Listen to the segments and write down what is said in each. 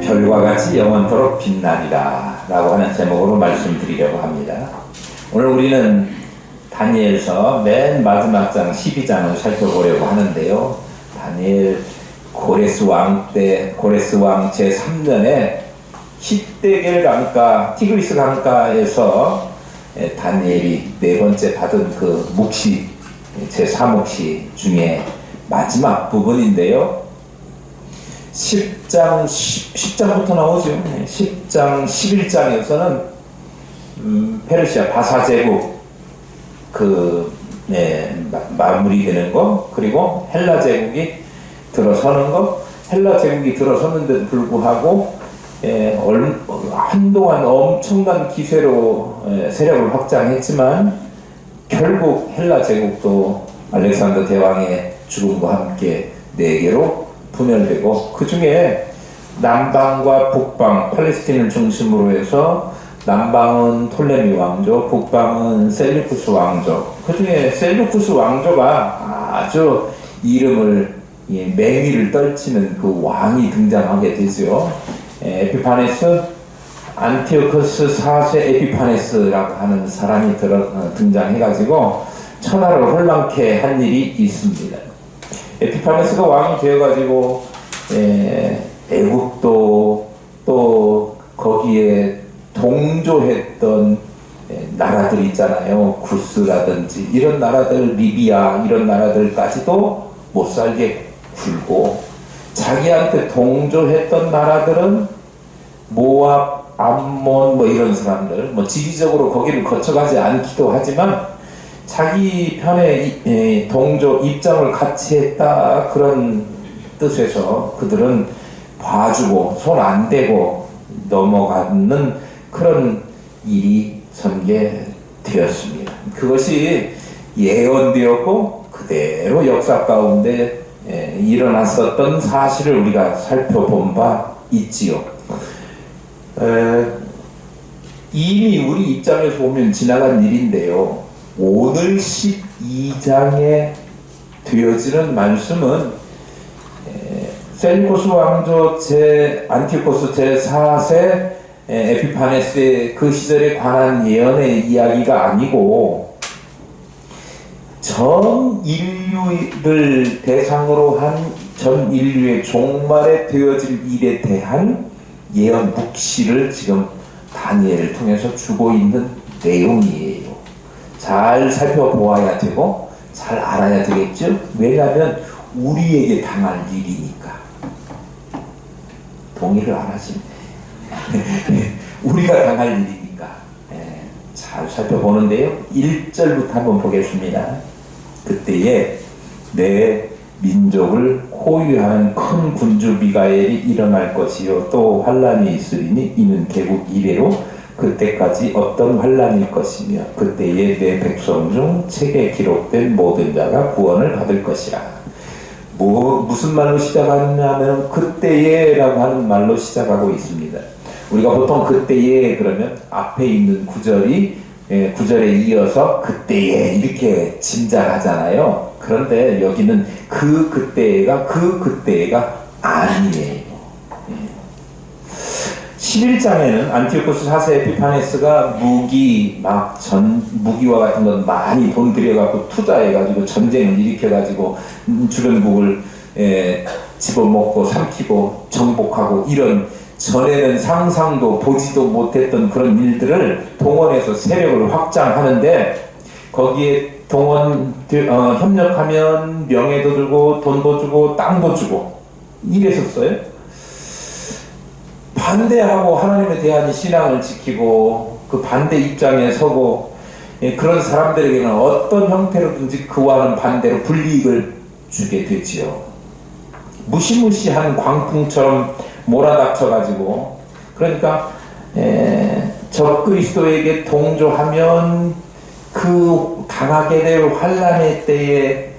별과 같이 영원토록 빛나리라 라고 하는 제목으로 말씀드리려고 합니다. 오늘 우리는 다니엘서 맨 마지막 장 12장을 살펴보려고 하는데요. 다니엘 고레스 왕 제3년에 히데겔 강가, 티그리스 강가에서 다니엘이 네 번째 받은 그 묵시, 제4묵시 중에 마지막 부분인데요. 10장부터 나오죠. 10장, 11장에서는 페르시아 바사 제국 마무리되는 거, 그리고 헬라 제국이 들어서는 거. 헬라 제국이 들어섰는데도 불구하고 한동안 엄청난 기세로 세력을 확장했지만 결국 헬라 제국도 알렉산더 대왕의 죽음과 함께 네 개로 분열되고, 그 중에 남방과 북방, 팔레스틴을 중심으로 해서 남방은 톨레미 왕조, 북방은 셀루쿠스 왕조. 그 중에 셀루쿠스 왕조가 아주 이름을 맹위를 떨치는 그 왕이 등장하게 되죠. 에피파네스, 안티오코스 4세 에피파네스라고 하는 사람이 등장해가지고 천하를 혼란케 한 일이 있습니다. 에피파네스가 왕이 되어가지고 애국도 또 거기에 동조했던 나라들 있잖아요. 구스라든지 이런 나라들, 리비아 이런 나라들까지도 못살게 굴고, 자기한테 동조했던 나라들은 모압, 암몬 뭐 이런 사람들, 뭐 지리적으로 거기를 거쳐가지 않기도 하지만 자기 편에 동조 입장을 같이 했다, 그런 뜻에서 그들은 봐주고 손 안 대고 넘어가는 그런 일이 전개되었습니다. 그것이 예언되었고 그대로 역사 가운데 일어났었던 사실을 우리가 살펴본 바 있지요. 이미 우리 입장에서 보면 지나간 일인데요. 오늘 12장에 되어지는 말씀은 셀루쿠스 왕조 안티오코스 제4세 에피파네스의 그 시절에 관한 예언의 이야기가 아니고 전 인류를 대상으로 한 전 인류의 종말에 되어질 일에 대한 예언 묵시를 지금 다니엘을 통해서 주고 있는 내용이에요. 잘 살펴보아야 되고 잘 알아야 되겠죠. 왜냐하면 우리에게 당할 일이니까. 동의를 안 하시네. 우리가 당할 일이니까 잘 살펴보는데요. 1절부터 한번 보겠습니다. 그때에 내 민족을 호위하는 큰 군주 미가엘이 일어날 것이요 또 환란이 있으리니 이는 개국 이래로 그때까지 어떤 환란일 것이며 그때에 내 백성 중 책에 기록된 모든 자가 구원을 받을 것이라. 무슨 말로 시작하느냐면 그때에라고 하는 말로 시작하고 있습니다. 우리가 보통 그때에 그러면 앞에 있는 구절에 이어서 그때에 이렇게 짐작하잖아요. 그런데 여기는 그 그때가 아니에요. 11장에는 안티오코스 4세 에피파네스가 무기와 같은 건 많이 돈 들여갖고 투자해가지고 전쟁을 일으켜가지고 주변국을 집어먹고 삼키고 정복하고 이런 전에는 상상도 보지도 못했던 그런 일들을 동원해서 세력을 확장하는데, 거기에 협력하면 명예도 들고 돈도 주고 땅도 주고 이랬었어요. 반대하고 하나님에 대한 신앙을 지키고 그 반대 입장에 서고 그런 사람들에게는 어떤 형태로든지 그와는 반대로 불이익을 주게 되지요. 무시무시한 광풍처럼 몰아닥쳐가지고, 그러니까 적그리스도에게 동조하면 그 당하게 될 환란의 때에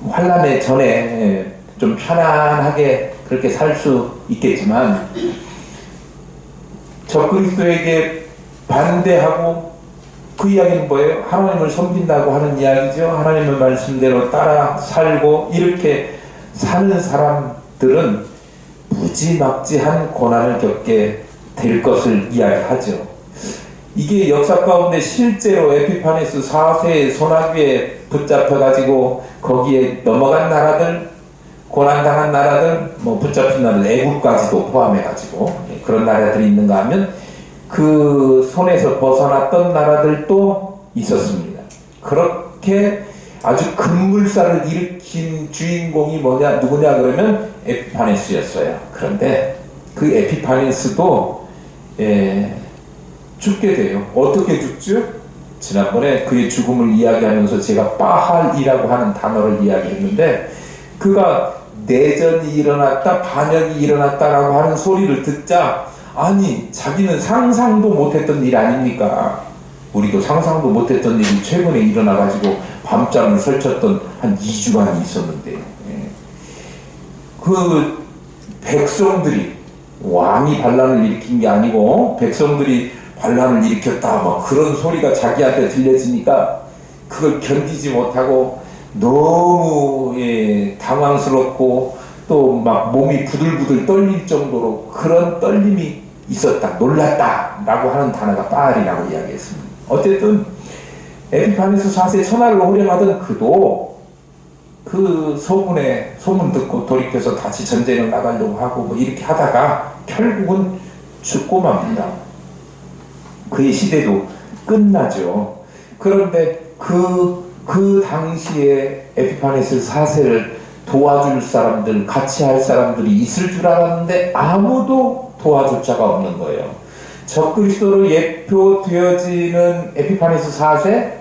환란의 전에 좀 편안하게 그렇게 살 수 있겠지만, 적그리스도에게 반대하고, 그 이야기는 뭐예요? 하나님을 섬긴다고 하는 이야기죠. 하나님의 말씀대로 따라 살고 이렇게 사는 사람들은 무지막지한 고난을 겪게 될 것을 이야기하죠. 이게 역사 가운데 실제로 에피파네스 4세의 소나기에 붙잡혀가지고 거기에 넘어간 나라들, 고난당한 나라들, 붙잡힌 나라들, 애국까지도 포함해가지고 그런 나라들이 있는가 하면 그 손에서 벗어났던 나라들도 있었습니다. 그렇게 아주 급물살을 일으킨 주인공이 누구냐 그러면 에피파네스였어요. 그런데 그 에피파네스도 죽게 돼요. 어떻게 죽죠? 지난번에 그의 죽음을 이야기하면서 제가 빠할이라고 하는 단어를 이야기했는데, 그가 내전이 일어났다, 반역이 일어났다라고 하는 소리를 듣자, 아니 자기는 상상도 못했던 일 아닙니까? 우리도 상상도 못했던 일이 최근에 일어나가지고 밤잠을 설쳤던 한 2주간이 있었는데, 그 백성들이, 왕이 반란을 일으킨 게 아니고 백성들이 반란을 일으켰다 그런 소리가 자기한테 들려지니까 그걸 견디지 못하고 너무 당황스럽고 또 막 몸이 부들부들 떨릴 정도로 그런 떨림이 있었다, 놀랐다 라고 하는 단어가 빠알이라고 이야기했습니다. 어쨌든 에피파네스 4세 천하를 호령하던 그도 그 소문 듣고 돌이켜서 다시 전쟁을 나가려고 하고 이렇게 하다가 결국은 죽고 맙니다. 그의 시대도 끝나죠. 그런데 그 당시에 에피파네스 4세를 도와줄 사람들, 같이 할 사람들이 있을 줄 알았는데 아무도 도와줄 자가 없는 거예요. 적그리스도로 예표되어지는 에피파네스 4세,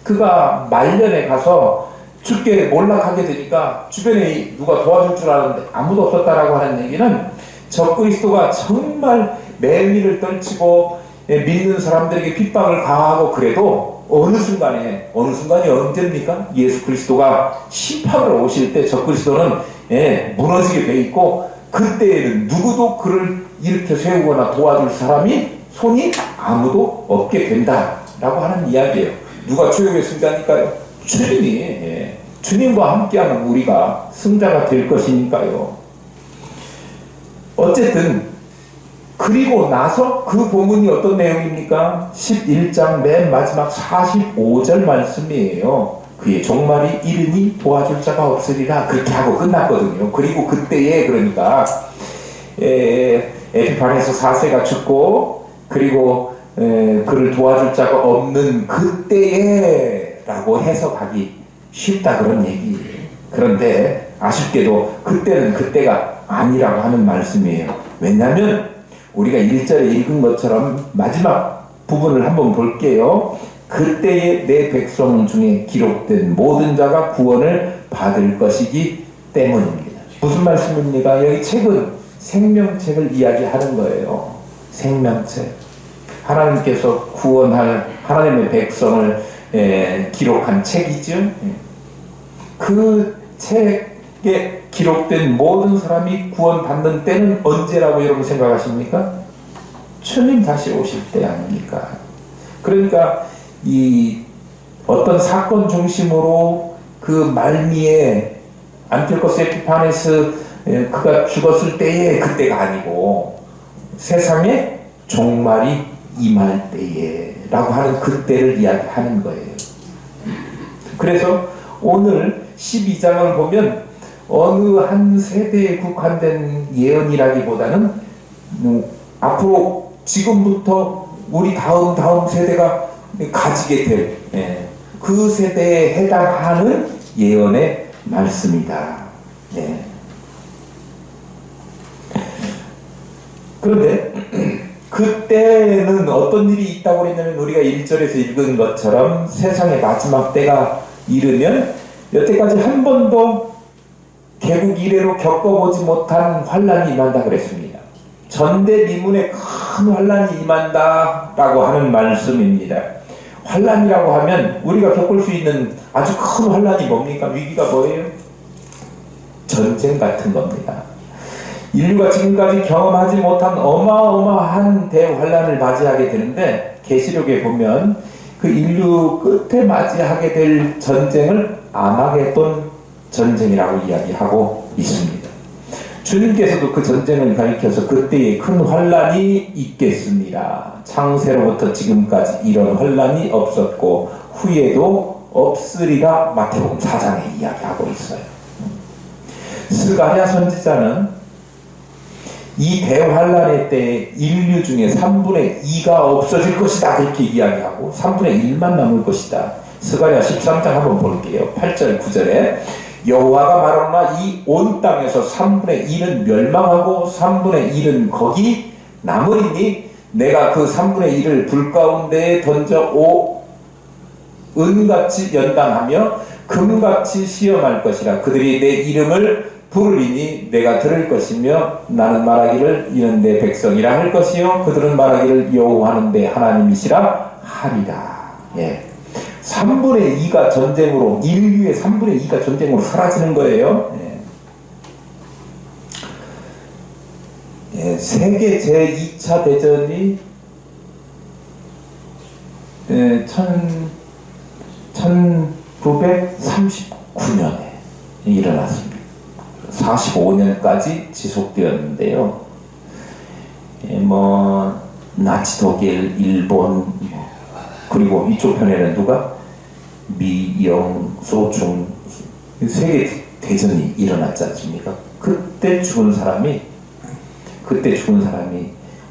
그가 말년에 가서 죽게 몰락하게 되니까 주변에 누가 도와줄 줄 알았는데 아무도 없었다라고 하는 얘기는, 적그리스도가 정말 매일을 떨치고 믿는 사람들에게 핍박을 가하고 그래도 어느 순간이 언제입니까? 예수 그리스도가 심판을 오실 때 적그리스도는 무너지게 돼 있고, 그때에는 누구도 그를 일으켜 세우거나 도와줄 사람이 손이 아무도 없게 된다라고 하는 이야기예요. 누가 최후의 승자니까요? 주님이, 주님과 함께하는 우리가 승자가 될 것이니까요. 어쨌든 그리고 나서 그 본문이 어떤 내용입니까? 11장 맨 마지막 45절 말씀이에요. 그의 종말이 이르니 도와줄 자가 없으리라, 그렇게 하고 끝났거든요. 그리고 그때에, 그러니까 에피파네스 4세가 죽고 그리고 그를 도와줄 자가 없는 그때에 라고 해석하기 쉽다, 그런 얘기예요. 그런데 아쉽게도 그때는 그때가 아니라고 하는 말씀이에요. 왜냐하면 우리가 1절에 읽은 것처럼 마지막 부분을 한번 볼게요. 그때에 내 백성 중에 기록된 모든 자가 구원을 받을 것이기 때문입니다. 무슨 말씀입니까? 여기 책은 생명책을 이야기하는 거예요. 생명책. 하나님께서 구원할 하나님의 백성을 기록한 책이죠. 그 책에 기록된 모든 사람이 구원받는 때는 언제라고 여러분 생각하십니까? 주님 다시 오실 때 아닙니까? 그러니까 이 어떤 사건 중심으로 그 말미에 안티오코스 에피파네스 그가 죽었을 때에 그때가 아니고 세상에 종말이 임할 때에 라고 하는 그때를 이야기하는 거예요. 그래서 오늘 12장을 보면 어느 한 세대에 국한된 예언이라기보다는 앞으로 지금부터 우리 다음 세대가 가지게 될 그 세대에 해당하는 예언의 말씀이다. 그런데 그때는 어떤 일이 있다고 그랬냐면, 우리가 1절에서 읽은 것처럼 세상의 마지막 때가 이르면 여태까지 한 번도 개국 이래로 겪어보지 못한 환란이 임한다 그랬습니다. 전대미문의 큰 환란이 임한다 라고 하는 말씀입니다. 환란이라고 하면 우리가 겪을 수 있는 아주 큰 환란이 뭡니까? 위기가 뭐예요? 전쟁 같은 겁니다. 인류가 지금까지 경험하지 못한 어마어마한 대환란을 맞이하게 되는데, 계시록에 보면 그 인류 끝에 맞이하게 될 전쟁을 아마게돈 전쟁이라고 이야기하고 있습니다. 주님께서도 그 전쟁을 가리켜서 그때에 큰 환란이 있겠습니다. 창세로부터 지금까지 이런 환란이 없었고 후에도 없으리라 마태복음 4장에 이야기하고 있어요. 스가랴 선지자는 이 대환란의 때에 인류 중에 3분의 2가 없어질 것이다 그렇게 이야기하고 3분의 1만 남을 것이다. 스가랴 13장 한번 볼게요. 8절 9절에 여호와가 말하노라 이 온 땅에서 3분의 1은 멸망하고 3분의 1은 거기 남으리니 내가 그 3분의 1을 불 가운데에 던져 은같이 연단하며 금같이 시험할 것이라. 그들이 내 이름을 부르리니 내가 들을 것이며 나는 말하기를 이는 내 백성이라 할 것이요 그들은 말하기를 여호와는 내 하나님이시라 하리라. 예. 3분의 2가 전쟁으로, 인류의 3분의 2가 전쟁으로 사라지는 거예요. 예. 예, 세계 제2차 대전이 1939년에 일어났습니다. 45년까지 지속되었는데요. 예, 나치 독일, 일본, 그리고 이쪽 편에는 누가? 미, 영, 소, 중 세계 대전이 일어났지 않습니까? 그때 죽은 사람이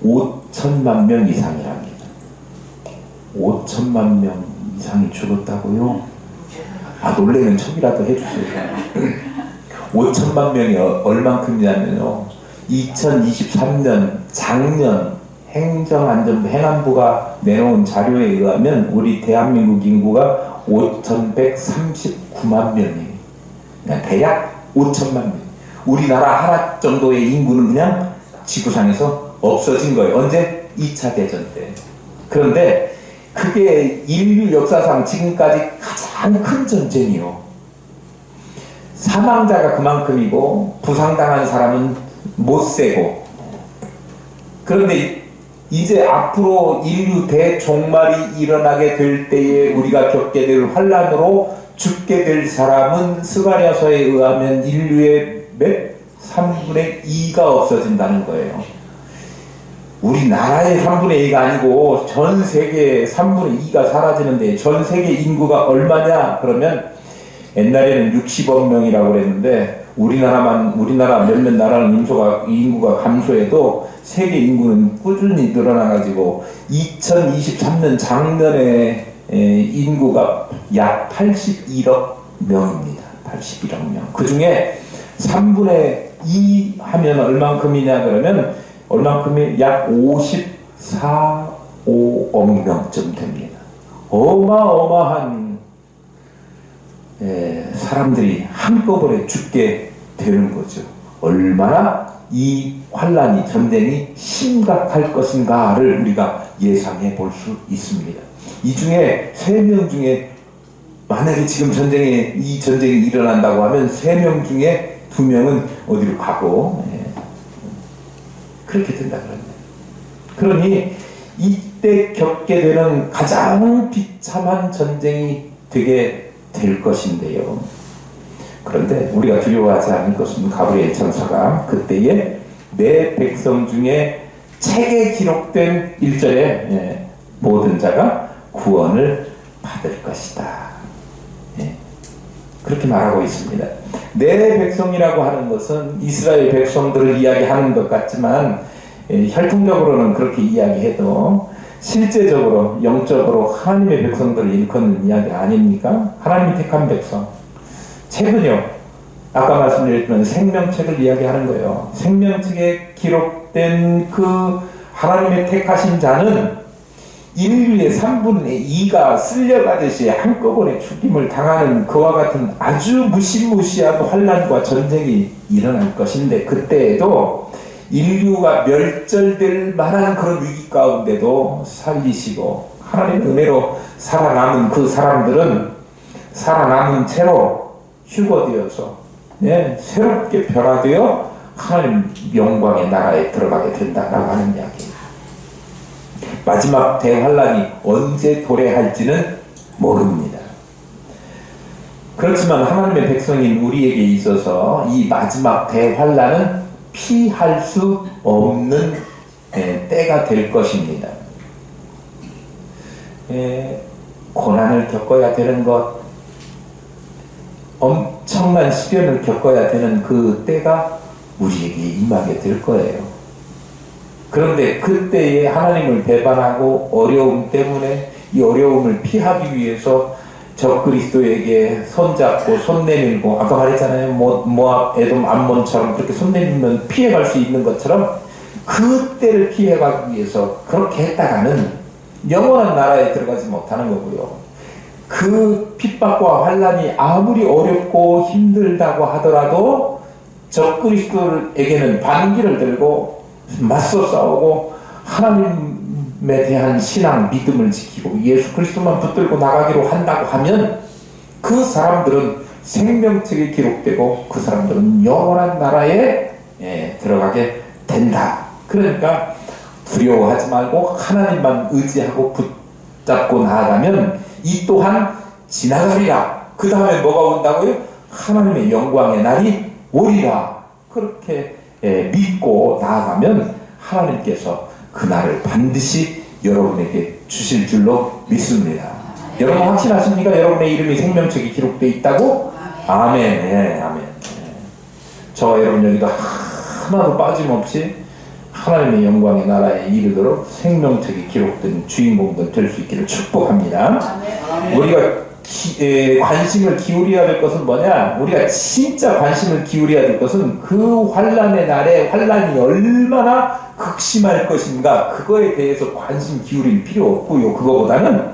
5천만 명 이상이랍니다. 5천만 명 이상이 죽었다고요? 놀래는 척이라도 해주세요. 5천만 명이 얼만큼이냐면요. 2023년 작년 행정안전부가 내놓은 자료에 의하면 우리 대한민국 인구가 5,139만 명이에요. 그냥 대략 5천만 명. 우리나라 하나 정도의 인구는 그냥 지구상에서 없어진 거예요. 언제? 2차 대전 때. 그런데 그게 인류 역사상 지금까지 가장 큰 전쟁이요. 사망자가 그만큼이고 부상당한 사람은 못 세고. 그런데 이제 앞으로 인류 대종말이 일어나게 될 때에 우리가 겪게 될 환란으로 죽게 될 사람은 스가랴서에 의하면 인류의 3분의 2가 없어진다는 거예요. 우리나라의 3분의 2가 아니고 전 세계의 3분의 2가 사라지는데 전 세계 인구가 얼마냐? 그러면 옛날에는 60억 명이라고 그랬는데 우리나라 몇몇 나라는 인구가 감소해도 세계 인구는 꾸준히 늘어나가지고 2023년 작년에 인구가 약 81억 명입니다. 81억 명. 그 중에 3분의 2 하면 얼만큼이냐 그러면 얼만큼이 약 54억 명쯤 됩니다. 어마어마한 사람들이 한꺼번에 죽게 되는 거죠. 얼마나 이 환란이 전쟁이 심각할 것인가를 우리가 예상해 볼 수 있습니다. 이 중에 3명 중에 만약에 지금 이 전쟁이 일어난다고 하면 3명 중에 2명은 어디로 가고 그렇게 된다 그러니 이때 겪게 되는 가장 비참한 전쟁이 되게 될 것인데요. 그런데 우리가 두려워하지 않을 것은 가브리엘 천사가 그때에 내 백성 중에 책에 기록된 1절에 모든 자가 구원을 받을 것이다. 그렇게 말하고 있습니다. 내 백성이라고 하는 것은 이스라엘 백성들을 이야기하는 것 같지만 혈통적으로는 그렇게 이야기해도 실제적으로 영적으로 하나님의 백성들을 일컫는 이야기 아닙니까? 하나님이 택한 백성. 책은요, 아까 말씀드렸지만 생명책을 이야기하는 거예요. 생명책에 기록된 그 하나님의 택하신 자는 인류의 3분의 2가 쓸려가듯이 한꺼번에 죽임을 당하는 그와 같은 아주 무시무시한 환란과 전쟁이 일어날 것인데 그때에도 인류가 멸절될 만한 그런 위기 가운데도 살리시고 하나님의 은혜로 살아남은 그 사람들은 살아남은 채로 휴거되어서 새롭게 변화되어 하나님 영광의 나라에 들어가게 된다라고 하는 이야기입니다. 마지막 대환란이 언제 도래할지는 모릅니다. 그렇지만 하나님의 백성인 우리에게 있어서 이 마지막 대환란은 피할 수 없는 때가 될 것입니다. 고난을 겪어야 되는 것, 엄청난 시련을 겪어야 되는 그 때가 우리에게 임하게 될 거예요. 그런데 그때에 하나님을 배반하고 어려움 때문에 이 어려움을 피하기 위해서 적그리스도에게 손잡고 손 내밀고, 아까 말했잖아요. 모압, 에돔, 암몬처럼 그렇게 손 내밀면 피해갈 수 있는 것처럼 그 때를 피해가기 위해서 그렇게 했다가는 영원한 나라에 들어가지 못하는 거고요. 그 핍박과 환난이 아무리 어렵고 힘들다고 하더라도 적그리스도에게는 반기를 들고 맞서 싸우고 하나님에 대한 신앙, 믿음을 지키고 예수 그리스도만 붙들고 나가기로 한다고 하면 그 사람들은 생명책에 기록되고 그 사람들은 영원한 나라에 들어가게 된다. 그러니까 두려워하지 말고 하나님만 의지하고 붙잡고 나아가면 이 또한 지나가리라. 그 다음에 뭐가 온다고요? 하나님의 영광의 날이 오리라. 그렇게 믿고 나아가면 하나님께서 그 날을 반드시 여러분에게 주실 줄로 믿습니다. 여러분 확신하십니까? 여러분의 이름이 생명책에 기록되어 있다고? 아멘. 네, 아멘. 저와 여러분 여기도 하나도 빠짐없이 하나님의 영광의 나라에 이르도록 생명책에 기록된 주인공들 될 수 있기를 축복합니다. 우리가 관심을 기울여야 될 것은 뭐냐? 우리가 진짜 관심을 기울여야 될 것은 그 환난의 날에 환난이 얼마나 극심할 것인가, 그거에 대해서 관심 기울일 필요 없고요. 그거보다는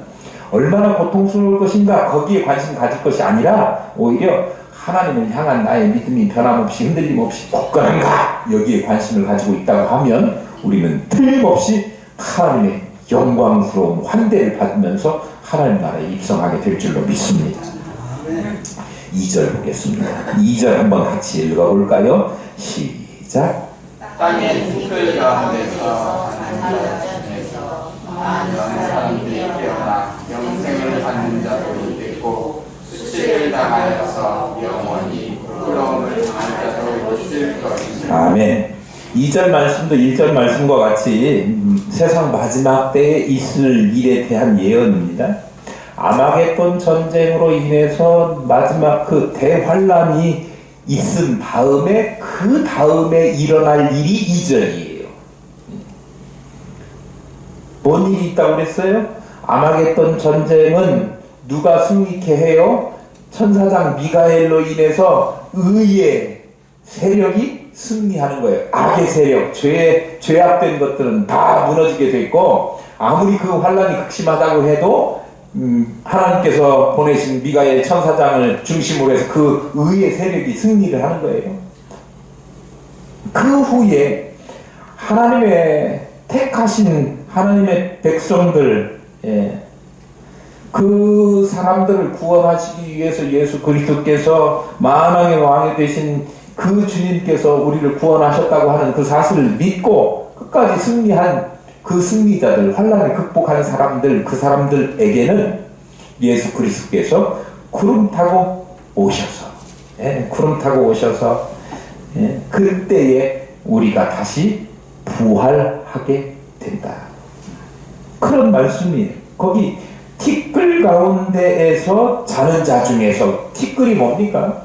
얼마나 고통스러울 것인가, 거기에 관심 가질 것이 아니라 오히려 하나님을 향한 나의 믿음이 변함없이 흔들림 없이 굳건한가, 여기에 관심을 가지고 있다고 하면 우리는 틀림없이 하나님의 영광스러운 환대를 받으면서 하나님 나라에 입성하게 될 줄로 믿습니다. 2절 보겠습니다. 2절 한번 같이 읽어볼까요? 시작. 땅의 티끌 가운데서 많은 사람들이 깨어나 영생을 받는 자도 있고 수치를 당하여서 영원히 부끄러움을 당할 자도 있을 것입니다. 아멘. 2절 말씀도 1절 말씀과 같이 세상 마지막 때에 있을 일에 대한 예언입니다. 아마겟돈 전쟁으로 인해서 마지막 그 대환란이 있은 다음에 그 다음에 일어날 일이 2절이에요. 뭔 일이 있다고 그랬어요? 아마겟돈 전쟁은 누가 승리케 해요? 천사장 미가엘로 인해서 의의 세력이 승리하는 거예요. 악의 세력, 죄악된 것들은 다 무너지게 돼 있고, 아무리 그 환란이 극심하다고 해도 하나님께서 보내신 미가엘 천사장을 중심으로 해서 그 의의 세력이 승리를 하는 거예요. 그 후에 하나님의 택하신 하나님의 백성들, 그 사람들을 구원하시기 위해서 예수 그리스도께서 만왕의 왕이 되신 그 주님께서 우리를 구원하셨다고 하는 그 사실을 믿고 끝까지 승리한 그 승리자들, 환난을 극복한 사람들, 그 사람들에게는 예수 그리스도께서 구름 타고 오셔서, 구름 타고 오셔서 그때에 우리가 다시 부활하게 된다. 그런 말씀이에요. 거기 티끌 가운데에서 자는 자 중에서, 티끌이 뭡니까?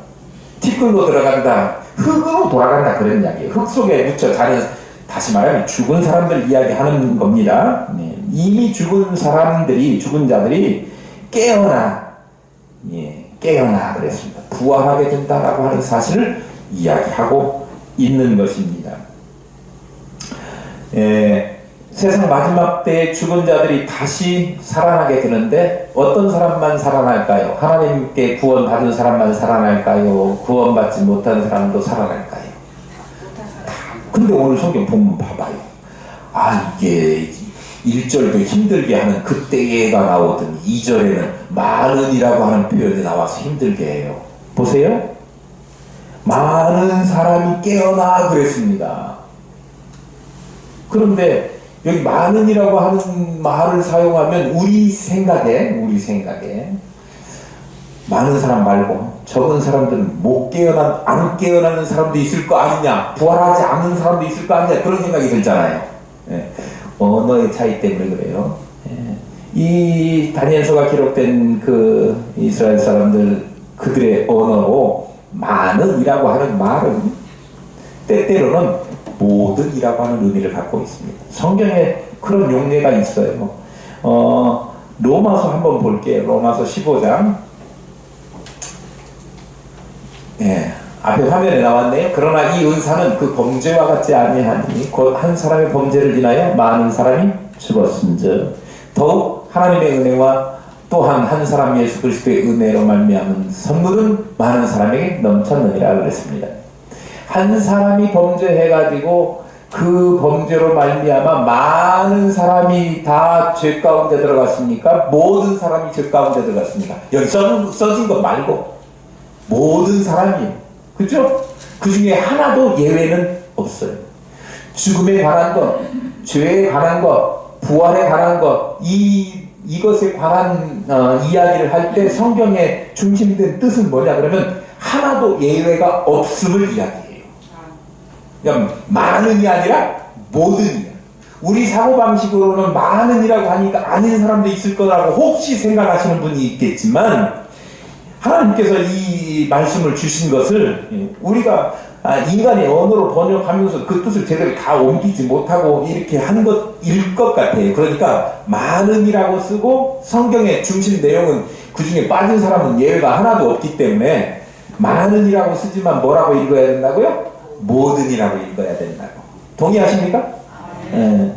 티끌로 들어간다, 흙으로 돌아간다, 그런 이야기예요. 흙 속에 묻혀 자는, 다시 말하면 죽은 사람들 이야기하는 겁니다. 이미 죽은 사람들이, 죽은 자들이 깨어나 그랬습니다. 부활하게 된다라고 하는 사실을 이야기하고 있는 것입니다. 세상 마지막 때에 죽은 자들이 다시 살아나게 되는데 어떤 사람만 살아날까요? 하나님께 구원받은 사람만 살아날까요? 구원받지 못한 사람도 살아날까요? 근데 오늘 성경 본문 봐봐요. 이게 1절도 힘들게 하는 그때가 나오더니 2절에는 많은이라고 하는 표현이 나와서 힘들게 해요. 보세요. 많은 사람이 깨어나 그랬습니다. 그런데 여기 많은이라고 하는 말을 사용하면 우리 생각에 많은 사람 말고 적은 사람들은 안 깨어나는 사람도 있을 거 아니냐, 부활하지 않는 사람도 있을 거 아니냐, 그런 생각이 들잖아요. 예. 언어의 차이 때문에 그래요. 예. 이 다니엘서가 기록된 그 이스라엘 사람들, 그들의 언어로 많은이라고 하는 말은 때때로는 모든이라고 하는 의미를 갖고 있습니다. 성경에 그런 용례가 있어요. 로마서 한번 볼게요. 로마서 15장. 예, 앞에 화면에 나왔네요. 그러나 이 은사는 그 범죄와 같지 아니하니 곧 한 사람의 범죄를 인하여 많은 사람이 죽었은즉 더욱 하나님의 은혜와 또한 한 사람 예수 그리스도의 은혜로 말미암은 선물은 많은 사람에게 넘쳤느니라 그랬습니다. 한 사람이 범죄해가지고 그 범죄로 말미암아 많은 사람이 다 죄 가운데 들어갔습니까? 모든 사람이 죄 가운데 들어갔습니까? 여기 써진 것 말고 모든 사람이에요. 그죠? 그 중에 하나도 예외는 없어요. 죽음에 관한 것, 죄에 관한 것, 부활에 관한 것, 이것에 관한 이야기를 할 때 성경의 중심된 뜻은 뭐냐 그러면 하나도 예외가 없음을 이야기해요. 그러니까 많은이 아니라 모든이야. 우리 사고방식으로는 많은이라고 하니까 아닌 사람도 있을 거라고 혹시 생각하시는 분이 있겠지만 하나님께서 이 말씀을 주신 것을 우리가 인간의 언어로 번역하면서 그 뜻을 제대로 다 옮기지 못하고 이렇게 한 것일 것 같아요. 그러니까 많은이라고 쓰고 성경의 중심 내용은 그 중에 빠진 사람은 예외가 하나도 없기 때문에 많은이라고 쓰지만 뭐라고 읽어야 된다고요? 모든이라고 읽어야 된다고. 동의하십니까?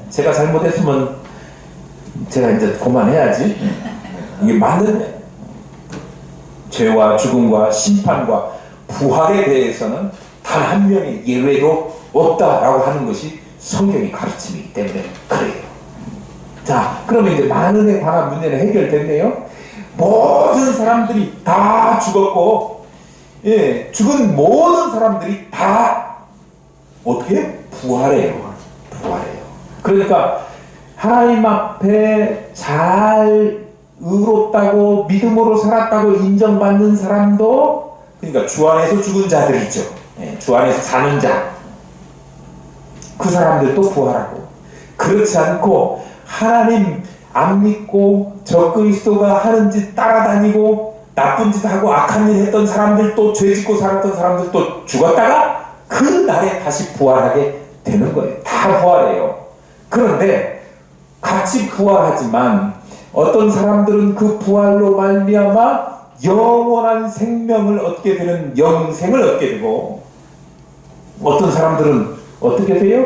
제가 잘못했으면 제가 이제 그만해야지. 이게 맞는 죄와 죽음과 심판과 부활에 대해서는 단 한 명의 예외도 없다라고 하는 것이 성경의 가르침이기 때문에 그래요. 자, 그러면 이제 만은에 관한 문제는 해결됐네요. 모든 사람들이 다 죽었고, 예, 죽은 모든 사람들이 다 어떻게 부활해요. 부활해요. 그러니까 하나님 앞에 잘 의롭다고 믿음으로 살았다고 인정받는 사람도, 그러니까 주 안에서 죽은 자들이죠. 예, 주 안에서 사는 자, 그 사람들도 부활하고, 그렇지 않고 하나님 안 믿고 적그리스도가 하는 짓 따라다니고 나쁜 짓 하고 악한 일 했던 사람들도, 죄 짓고 살았던 사람들도 죽었다가 그 날에 다시 부활하게 되는 거예요. 다 부활해요. 그런데 같이 부활하지만 어떤 사람들은 그 부활로 말미암아 영원한 생명을 얻게 되는 영생을 얻게 되고, 어떤 사람들은 어떻게 돼요?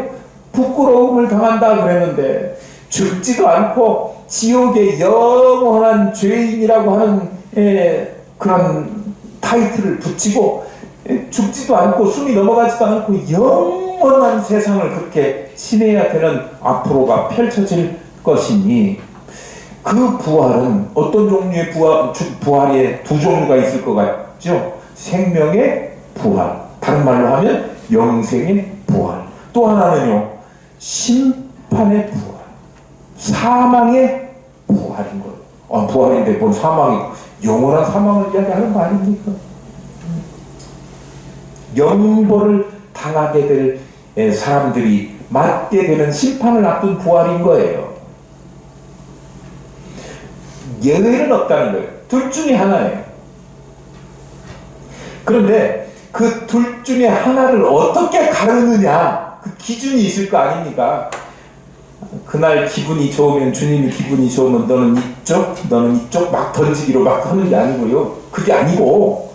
부끄러움을 당한다 그랬는데 죽지도 않고 지옥의 영원한 죄인이라고 하는 그런 타이틀을 붙이고 죽지도 않고 숨이 넘어가지도 않고 영원한 세상을 그렇게 지내야 되는 앞으로가 펼쳐질 것이니, 그 부활은 어떤 종류의 부활에 두 종류가 있을 것 같죠? 생명의 부활, 다른 말로 하면 영생의 부활. 또 하나는요, 심판의 부활, 사망의 부활인 거예요. 부활인데 뭔 사망이, 영원한 사망을 이야기하는 거 아닙니까? 영벌을 당하게 될 사람들이 맞게 되는 심판을 앞둔 부활인 거예요. 예외는 없다는 거예요. 둘 중에 하나예요. 그런데 그 둘 중에 하나를 어떻게 가르느냐, 그 기준이 있을 거 아닙니까? 그날 기분이 좋으면, 주님이 기분이 좋으면 너는 이쪽 막 던지기로 막 하는 게 아니고요. 그게 아니고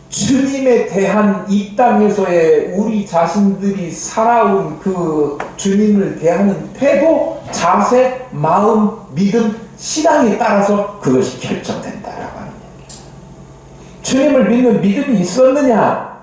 주님에 대한 이 땅에서의 우리 자신들이 살아온 그 주님을 대하는 태도, 자세, 마음, 믿음, 신앙에 따라서 그것이 결정된다라고 하는 얘기예요. 주님을 믿는 믿음이 있었느냐?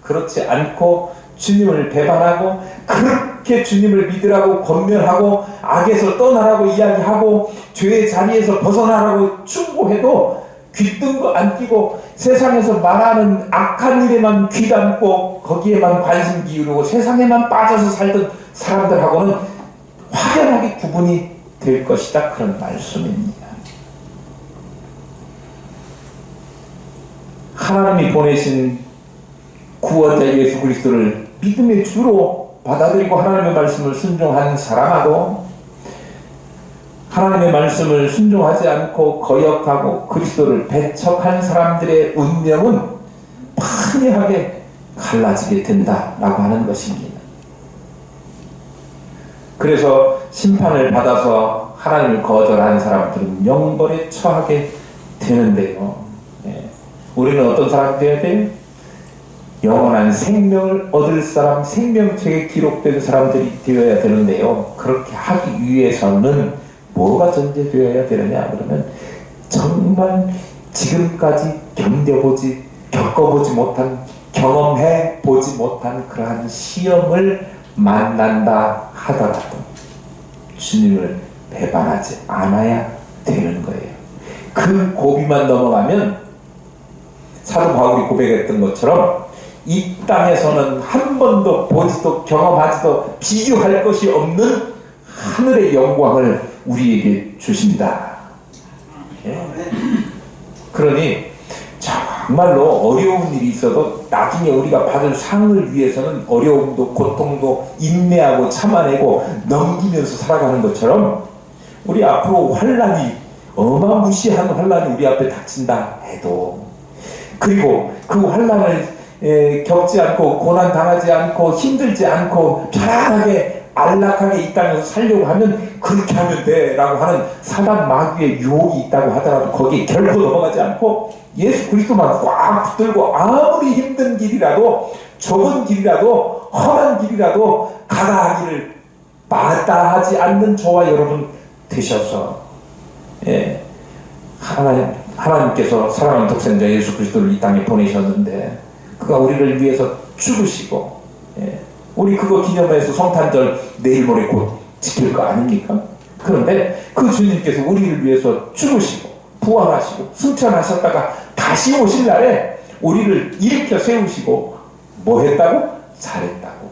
그렇지 않고 주님을 배반하고 그렇게 주님을 믿으라고 권면하고 악에서 떠나라고 이야기하고 죄의 자리에서 벗어나라고 충고해도 귀뜬 거 안 끼고 세상에서 말하는 악한 일에만 귀 담고 거기에만 관심 기울이고 세상에만 빠져서 살던 사람들하고는 확연하게 구분이 될 것이다, 그런 말씀입니다. 하나님이 보내신 구원자 예수 그리스도를 믿음의 주로 받아들이고 하나님의 말씀을 순종한 사람하고 하나님의 말씀을 순종하지 않고 거역하고 그리스도를 배척한 사람들의 운명은 판이하게 갈라지게 된다라고 하는 것입니다. 그래서 심판을 받아서 하나님을 거절하는 사람들은 영벌에 처하게 되는데요. 우리는 어떤 사람이 되어야 돼요? 영원한 생명을 얻을 사람, 생명책에 기록된 사람들이 되어야 되는데요. 그렇게 하기 위해서는 뭐가 전제되어야 되느냐 그러면 정말 지금까지 겪어보지 못한, 경험해보지 못한 그러한 시험을 만난다 하더라도 주님을 배반하지 않아야 되는 거예요. 그 고비만 넘어가면 사도 바울이 고백했던 것처럼 이 땅에서는 한 번도 보지도 경험하지도 비교할 것이 없는 하늘의 영광을 우리에게 주신다. 그러니 정말로 어려운 일이 있어도 나중에 우리가 받을 상을 위해서는 어려움도 고통도 인내하고 참아내고 넘기면서 살아가는 것처럼 우리 앞으로 환난이 어마무시한 환난이 우리 앞에 닥친다 해도 그리고 그 환난을 겪지 않고 고난 당하지 않고 힘들지 않고 편안하게 안락하게 이 땅에서 살려고 하면 그렇게 하면 돼 라고 하는 사단 마귀의 유혹이 있다고 하더라도 거기에 결코 넘어가지 않고 예수 그리스도만 꽉 붙들고 아무리 힘든 길이라도 좁은 길이라도 험한 길이라도 가다 하기를 마다하지 않는 저와 여러분 되셔서 하나님께서 사랑하는 독생자 예수 그리스도를 이 땅에 보내셨는데 그가 우리를 위해서 죽으시고 우리 그거 기념해서 성탄절 내일 모레 곧 지킬 거 아닙니까? 그런데 그 주님께서 우리를 위해서 죽으시고 부활하시고 승천하셨다가 다시 오실 날에 우리를 일으켜 세우시고 뭐 했다고? 잘했다고.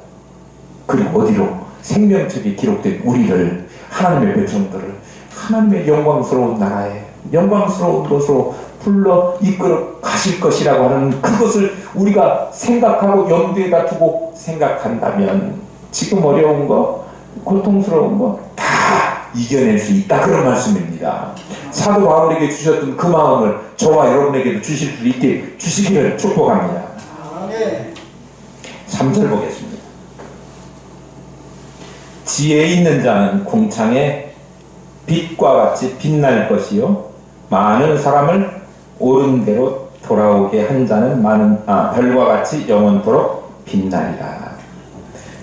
그리고 어디로? 생명책에 기록된 우리를 하나님의 백성들을 하나님의 영광스러운 나라에 영광스러운 것으로 불러 이끌어 가실 것이라고 하는 그것을 우리가 생각하고 염두에다 두고 생각한다면 지금 어려운 거, 고통스러운 거 다 이겨낼 수 있다 그런 말씀입니다. 사도 바울에게 주셨던 그 마음을 저와 여러분에게도 주실 수 있게 주시기를 축복합니다. 3절 보겠습니다. 지혜 있는 자는 궁창에 빛과 같이 빛날 것이요 많은 사람을 옳은 대로 돌아오게 한 자는 별과 같이 영원토록 빛나리라.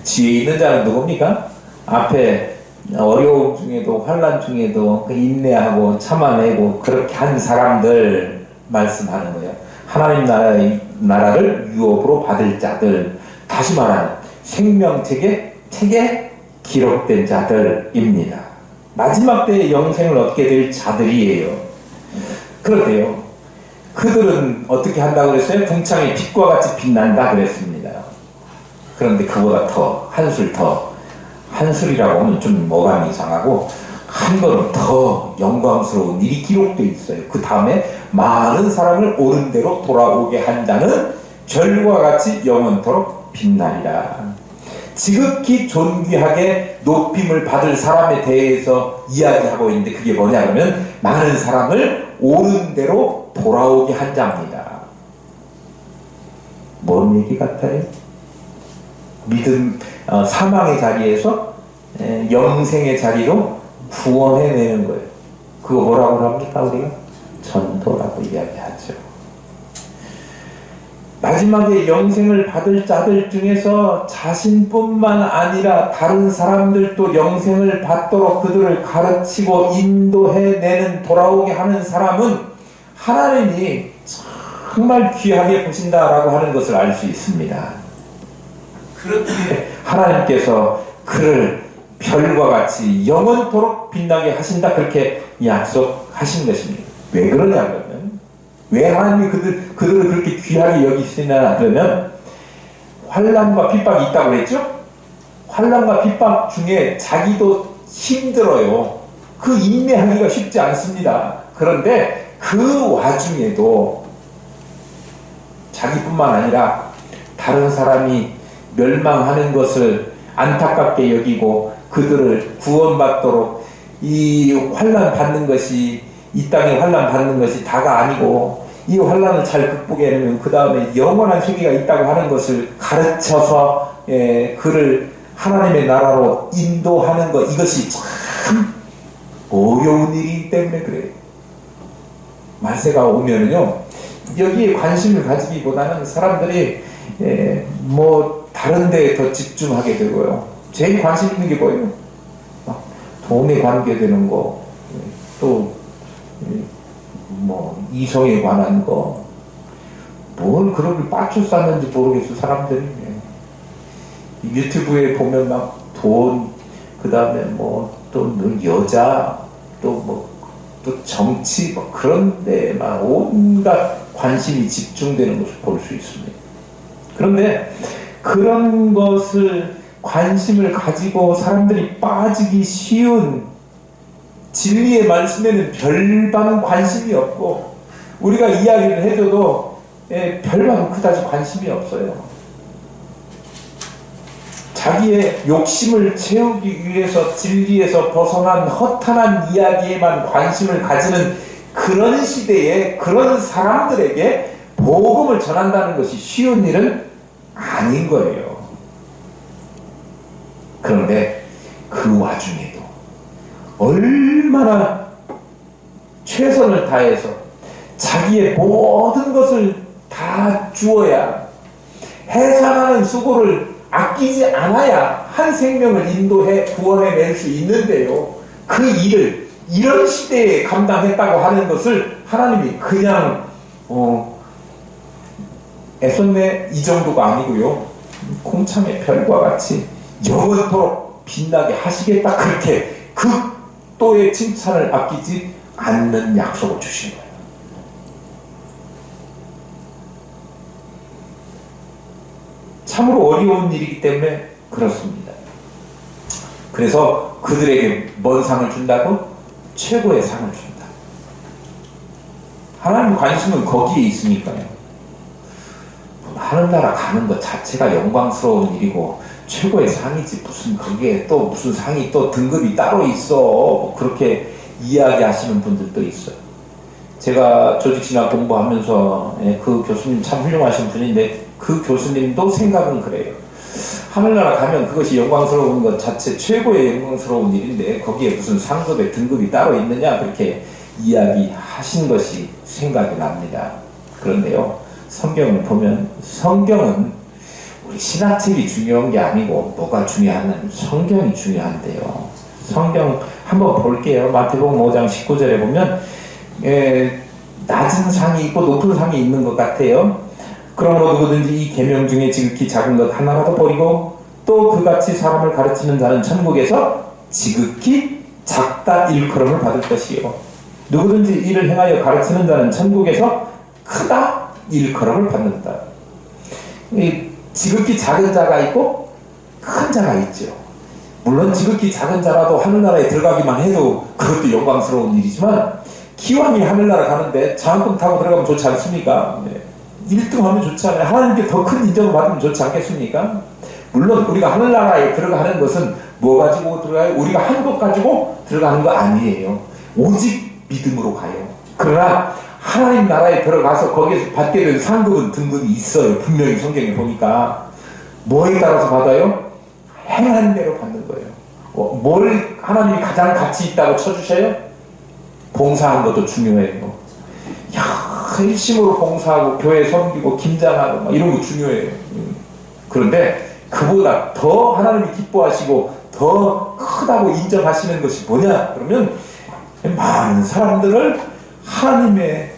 지혜 있는 자는 누굽니까? 앞에 어려움 중에도 환난 중에도 인내하고 참아내고 그렇게 한 사람들 말씀하는 거예요. 하나님 나라를 유업으로 받을 자들, 다시 말하면 생명책에 기록된 자들입니다. 마지막 때의 영생을 얻게 될 자들이에요. 그런데요, 그들은 어떻게 한다고 그랬어요? 궁창의 빛과 같이 빛난다 그랬습니다. 그런데 그보다 더 한술이라고 하면 좀 어감이 이상하고 한 걸음 더 영광스러운 일이 기록되어 있어요. 그 다음에 많은 사람을 옳은 대로 돌아오게 한 자는 별과 같이 영원토록 빛나리라. 지극히 존귀하게 높임을 받을 사람에 대해서 이야기하고 있는데 그게 뭐냐 그러면 많은 사람을 옳은 대로 돌아오게 한 자입니다. 뭔 얘기 같아요? 사망의 자리에서 영생의 자리로 구원해내는 거예요. 그거 뭐라고 합니까 우리가? 전도라고 이야기하죠. 마지막에 영생을 받을 자들 중에서 자신뿐만 아니라 다른 사람들도 영생을 받도록 그들을 가르치고 인도해내는 돌아오게 하는 사람은 하나님이 정말 귀하게 보신다라고 하는 것을 알 수 있습니다. 그렇게 하나님께서 그를 별과 같이 영원토록 빛나게 하신다 그렇게 약속하신 것입니다. 왜 그러냐면 왜 하나님이 그들을 그렇게 귀하게 여기시나 그러면 환난과 핍박이 있다고 그랬죠? 환난과 핍박 중에 자기도 힘들어요. 그 인내하기가 쉽지 않습니다. 그런데 그 와중에도 자기뿐만 아니라 다른 사람이 멸망하는 것을 안타깝게 여기고 그들을 구원받도록 이 환난 받는 것이, 이 땅에 환난 받는 것이 다가 아니고 이 환난을 잘 극복해내면 그 다음에 영원한 세계가 있다고 하는 것을 가르쳐서 그를 하나님의 나라로 인도하는 것, 이것이 참 어려운 일이기 때문에 그래요. 말세가 오면은요, 여기에 관심을 가지기보다는 사람들이 뭐 다른 데에 더 집중하게 되고요. 제일 관심 있는 게 뭐예요? 돈에 관계되는 거, 또 뭐 이성에 관한 거, 뭘 그렇게 빠져 쌌는지 모르겠어 사람들이. 유튜브에 보면 막 돈, 그 다음에 뭐 또 여자, 또 뭐 또 정치, 뭐 그런 데만 온갖 관심이 집중되는 것을 볼 수 있습니다. 그런데 그런 것을 관심을 가지고 사람들이 빠지기 쉬운 진리의 말씀에는 별반 관심이 없고, 우리가 이야기를 해줘도 별반 그다지 관심이 없어요. 자기의 욕심을 채우기 위해서 진리에서 벗어난 허탄한 이야기에만 관심을 가지는 그런 시대에 그런 사람들에게 복음을 전한다는 것이 쉬운 일은 아닌 거예요. 그런데 그 와중에도 얼마나 최선을 다해서 자기의 모든 것을 다 주어야, 해산하는 수고를 아끼지 않아야 한 생명을 인도해 구원해 낼 수 있는데요, 그 일을 이런 시대에 감당했다고 하는 것을 하나님이 그냥 애썼네 이 정도가 아니고요, 콩참의 별과 같이 영원토록 빛나게 하시겠다, 그렇게 극도의 칭찬을 아끼지 않는 약속을 주신 거예요. 참으로 어려운 일이기 때문에 그렇습니다. 그래서 그들에게 뭔 상을 준다고? 최고의 상을 준다. 하나님의 관심은 거기에 있으니까요. 하늘나라 가는 것 자체가 영광스러운 일이고 최고의 상이지, 무슨 거기에 또 무슨 상이 또 등급이 따로 있어, 그렇게 이야기하시는 분들도 있어요. 제가 조직신학 공부하면서 그 교수님 참 훌륭하신 분인데, 그 교수님도 생각은 그래요. 하늘나라 가면 그것이 영광스러운 것 자체 최고의 영광스러운 일인데 거기에 무슨 상급의 등급이 따로 있느냐, 그렇게 이야기하신 것이 생각이 납니다. 그런데요, 성경을 보면 성경은 우리 신학책이 중요한 게 아니고 뭐가 중요하냐면 성경이 중요한데요. 성경 한번 볼게요. 마태복음 5장 19절에 보면 낮은 상이 있고 높은 상이 있는 것 같아요. 그러므로 누구든지 이 계명 중에 지극히 작은 것 하나라도 버리고 또 그같이 사람을 가르치는 자는 천국에서 지극히 작다 일컬음을 받을 것이요, 누구든지 이를 행하여 가르치는 자는 천국에서 크다 일컬음을 받는다. 이 지극히 작은 자가 있고 큰 자가 있죠. 물론 지극히 작은 자라도 하늘나라에 들어가기만 해도 그것도 영광스러운 일이지만, 기왕이 하늘나라 가는데 장학금 타고 들어가면 좋지 않습니까? 1등 하면 좋지 않아요? 하나님께 더 큰 인정을 받으면 좋지 않겠습니까? 물론 우리가 하늘나라에 들어가는 것은 뭐 가지고 들어가요? 우리가 한 것 가지고 들어가는 거 아니에요. 오직 믿음으로 가요. 그러나 하나님 나라에 들어가서 거기에서 받게 된 상급은 등급이 있어요. 분명히 성경에 보니까. 뭐에 따라서 받아요? 행한 대로 받는 거예요. 뭘 하나님이 가장 가치 있다고 쳐주셔요? 봉사한 것도 중요해요. 일심으로 봉사하고 교회 섬기고 김장하고 막 이런 거 중요해요. 그런데 그보다 더 하나님이 기뻐하시고 더 크다고 인정하시는 것이 뭐냐? 그러면 많은 사람들을 하나님의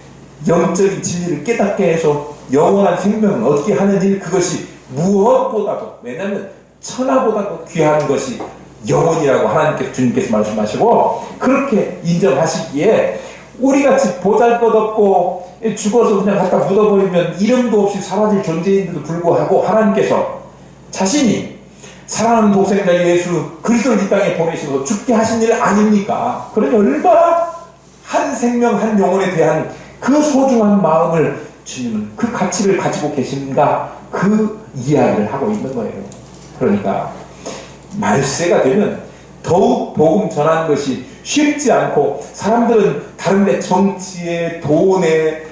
영적인 진리를 깨닫게 해서 영원한 생명을 얻게 하는 일, 그것이 무엇보다도, 왜냐하면 천하보다도 귀한 것이 영혼이라고 하나님께서, 주님께서 말씀하시고 그렇게 인정하시기에, 우리같이 보잘것없고 죽어서 그냥 갖다 묻어버리면 이름도 없이 사라질 존재인데도 불구하고 하나님께서 자신이 사랑하는 독생자 예수 그리스도를 이 땅에 보내셔서 죽게 하신 일 아닙니까? 그러니 얼마나 한 생명 한 영혼에 대한 그 소중한 마음을 주님은 그 가치를 가지고 계신가 그 이야기를 하고 있는 거예요. 그러니까 말세가 되면 더욱 복음 전하는 것이 쉽지 않고 사람들은 다른데 정치에 돈에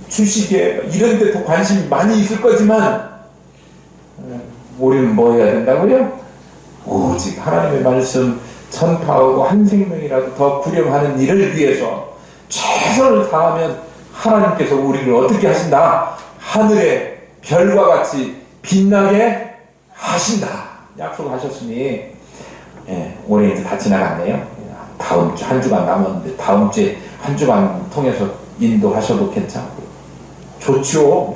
주식에 이런 데 더 관심이 많이 있을 거지만 우리는 뭐 해야 된다고요? 오직 하나님의 말씀 전파하고 한 생명이라도 더 구령하는 일을 위해서 최선을 다하면 하나님께서 우리를 어떻게 하신다? 하늘의 별과 같이 빛나게 하신다 약속하셨으니 올해 이제 다 지나갔네요. 다음 주 한 주간 남았는데 다음 주에 한 주간 통해서 인도하셔도 괜찮고 좋죠.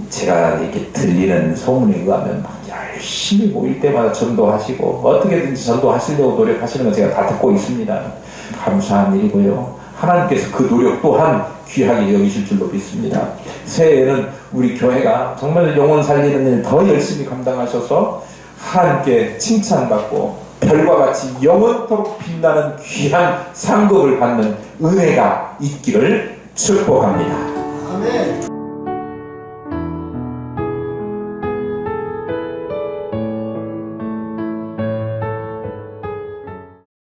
제가 이렇게 들리는 소문에 의하면 막 열심히 모일 때마다 전도하시고 어떻게든지 전도하시려고 노력하시는 거 제가 다 듣고 있습니다. 감사한 일이고요. 하나님께서 그 노력 또한 귀하게 여기실 줄로 믿습니다. 새해에는 우리 교회가 정말 영혼 살리는 일 더 열심히 감당하셔서 하나님께 칭찬받고 별과 같이 영원토록 빛나는 귀한 상급을 받는 은혜가 있기를 축복합니다. 아멘.